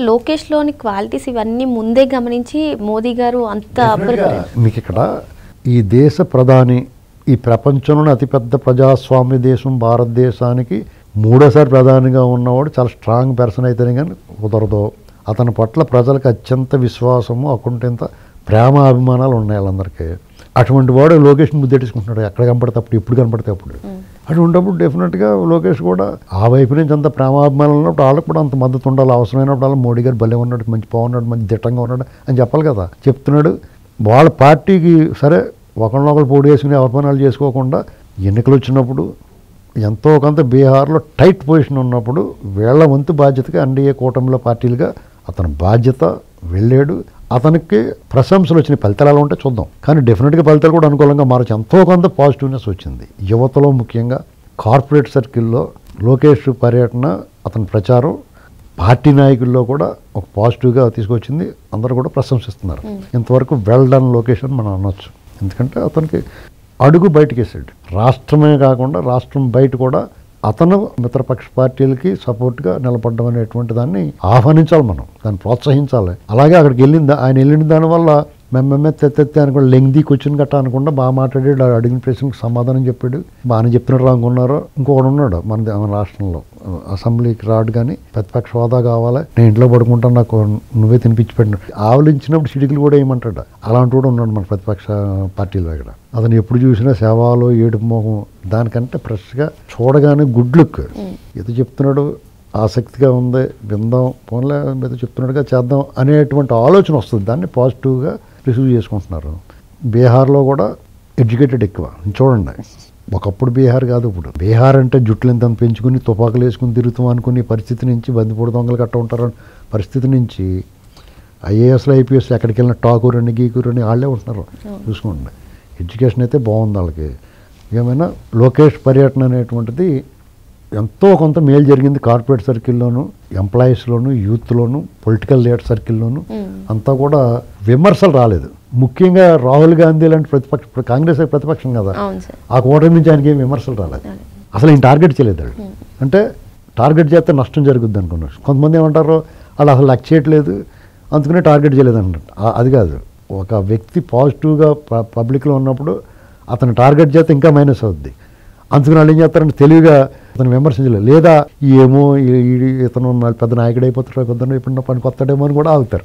లోకేష్‌లోని qualities ఇవన్నీ ముందే గమనించి మోదీ గారు అంత మీకు ఇక్కడ ఈ దేశ ప్రధాని ఈ ప్రపంచంలోనే అతిపెద్ద ప్రజాస్వామ్య దేశం భారతదేశానికి మూడోసారి ప్రధానిగా ఉన్నవాడు చాలా స్ట్రాంగ్ పర్సన్ అయితేనే కానీ కుదరదు. అతని పట్ల ప్రజలకు అత్యంత విశ్వాసము అకుంటేంత ప్రేమ అభిమానాలు ఉన్నాయి వాళ్ళందరికీ. అటువంటి వాడు లోకేష్ని ముద్దెట్టుకుంటున్నాడు. ఎక్కడ కనపడితే అప్పుడు ఎప్పుడు కనపడితే అప్పుడు అటువంటిప్పుడు డెఫినెట్గా లోకేష్ కూడా ఆ వైపు నుంచి అంత ప్రేమాభిమానాలు ఉన్నప్పుడు వాళ్ళకు కూడా అంత మద్దతు ఉండాలి. అవసరమైనప్పుడు వాళ్ళు మోడీ గారు భలే ఉన్నాడు, మంచి బాగున్నాడు, మంచి దిట్టంగా ఉన్నాడు అని చెప్పాలి కదా. చెప్తున్నాడు వాళ్ళ పార్టీకి సరే ఒకరినొకరు పోటీ వేసుకుని అవమానాలు చేసుకోకుండా ఎన్నికలు వచ్చినప్పుడు ఎంతో కొంత బీహార్లో టైట్ పొజిషన్ ఉన్నప్పుడు వీళ్ళ వంతు బాధ్యతగా ఎన్డీఏ కూటమిలో పార్టీలుగా అతని బాధ్యత వెళ్ళాడు. అతనికి ప్రశంసలు వచ్చిన ఫలితాలు ఎలా ఉంటే చూద్దాం. కానీ డెఫినెట్గా ఫలితాలు కూడా అనుకూలంగా మారచ్చు. ఎంతో కొంత పాజిటివ్నెస్ వచ్చింది యువతలో, ముఖ్యంగా కార్పొరేట్ సర్కిల్లో లోకేష్ పర్యటన, అతని ప్రచారం పార్టీ నాయకుల్లో కూడా ఒక పాజిటివ్గా తీసుకొచ్చింది. అందరూ కూడా ప్రశంసిస్తున్నారు. ఇంతవరకు వెల్ డన్ లోకేష్ అని మనం అనొచ్చు. ఎందుకంటే అతనికి అడుగు బయటకు వేసాడు. రాష్ట్రమే కాకుండా రాష్ట్రం బయట కూడా అతను మిత్రపక్ష పార్టీలకి సపోర్ట్గా నిలబడడం అనేటువంటి దాన్ని ఆహ్వానించాలి, మనం దాన్ని ప్రోత్సహించాలి. అలాగే అక్కడికి ఆయన వెళ్ళిన దానివల్ల మేమే తెత్తే అనుకోండి, లెంగ్దీ క్వశ్చన్ గట్టా అనుకుండా బాగా మాట్లాడాడు. అడిగిన ప్రశ్నకు సమాధానం చెప్పాడు. బాగానే చెప్తున్నాడు అనుకున్నారు. ఇంకొకడు ఉన్నాడు మన రాష్ట్రంలో అసెంబ్లీకి రాడు కానీ ప్రతిపక్ష హోదా కావాలి, నేను ఇంట్లో పడుకుంటాను, నాకు నువ్వే తినిపించి పెట్టిన ఆవలించినప్పుడు చిటికలు కూడా ఏమంటాడు. అలాంటి కూడా ఉన్నాడు మన ప్రతిపక్ష పార్టీలో. ఇక్కడ అతను ఎప్పుడు చూసినా సేవలో ఏడుపు మోహం, దానికంటే ఫ్రెష్గా చూడగానే గుడ్ లుక్. ఏదో చెప్తున్నాడు, ఆసక్తిగా ఉంది, విందాం, పోన్లే ఏదో చెప్తున్నాడుగా చేద్దాం అనేటువంటి ఆలోచన వస్తుంది. దాన్ని పాజిటివ్గా రిసీవ్ చేసుకుంటున్నారు. బీహార్లో కూడా ఎడ్యుకేటెడ్ ఎక్కువ. చూడండి, ఒకప్పుడు బీహార్ కాదు, ఇప్పుడు బీహార్ అంటే జుట్లు ఎంత పెంచుకుని తుపాకులు వేసుకుని తిరుగుతాం అనుకునే పరిస్థితి నుంచి, బందిపూడి దొంగలు కట్ట ఉంటారు పరిస్థితి నుంచి ఐఏఎస్లు ఐపీఎస్లు ఎక్కడికి వెళ్ళిన టాకూర్ అని గీకూర్ అని వాళ్ళే ఉంటున్నారు. చూసుకోండి, ఎడ్యుకేషన్ అయితే బాగుంది వాళ్ళకి. ఏమైనా లోకేష్ పర్యటన అనేటువంటిది ఎంతో కొంత మేలు జరిగింది. కార్పొరేట్ సర్కిల్లోను, ఎంప్లాయీస్లోను, యూత్లోను, పొలిటికల్ లీడర్ సర్కిల్లోను అంతా కూడా విమర్శలు రాలేదు. ముఖ్యంగా రాహుల్ గాంధీ లాంటి కాంగ్రెస్ ప్రతిపక్షం కదా, ఆ కూటమి నుంచి ఆయనకి ఏం విమర్శలు రాలేదు. అసలు ఆయన టార్గెట్ చేయలేదు. అంటే టార్గెట్ చేస్తే నష్టం జరుగుద్ది అనుకున్నారు. కొంతమంది ఏమంటారు, వాళ్ళు అసలు లెక్క చేయట్లేదు అందుకనే టార్గెట్ చేయలేదు అన్నట్టు. అది కాదు. ఒక వ్యక్తి పాజిటివ్గా పబ్లిక్లో ఉన్నప్పుడు అతను టార్గెట్ చేస్తే ఇంకా మైనస్ అవుద్ది. అందుకని వాళ్ళు ఏం చేస్తారంటే తెలివిగా అతను విమర్శించలేదు. లేదా ఏమో ఇతను పెద్ద నాయకుడు అయిపోతాడు, పెద్ద ఎప్పుడన్నా పనికి వస్తాడేమో అని కూడా ఆగుతారు.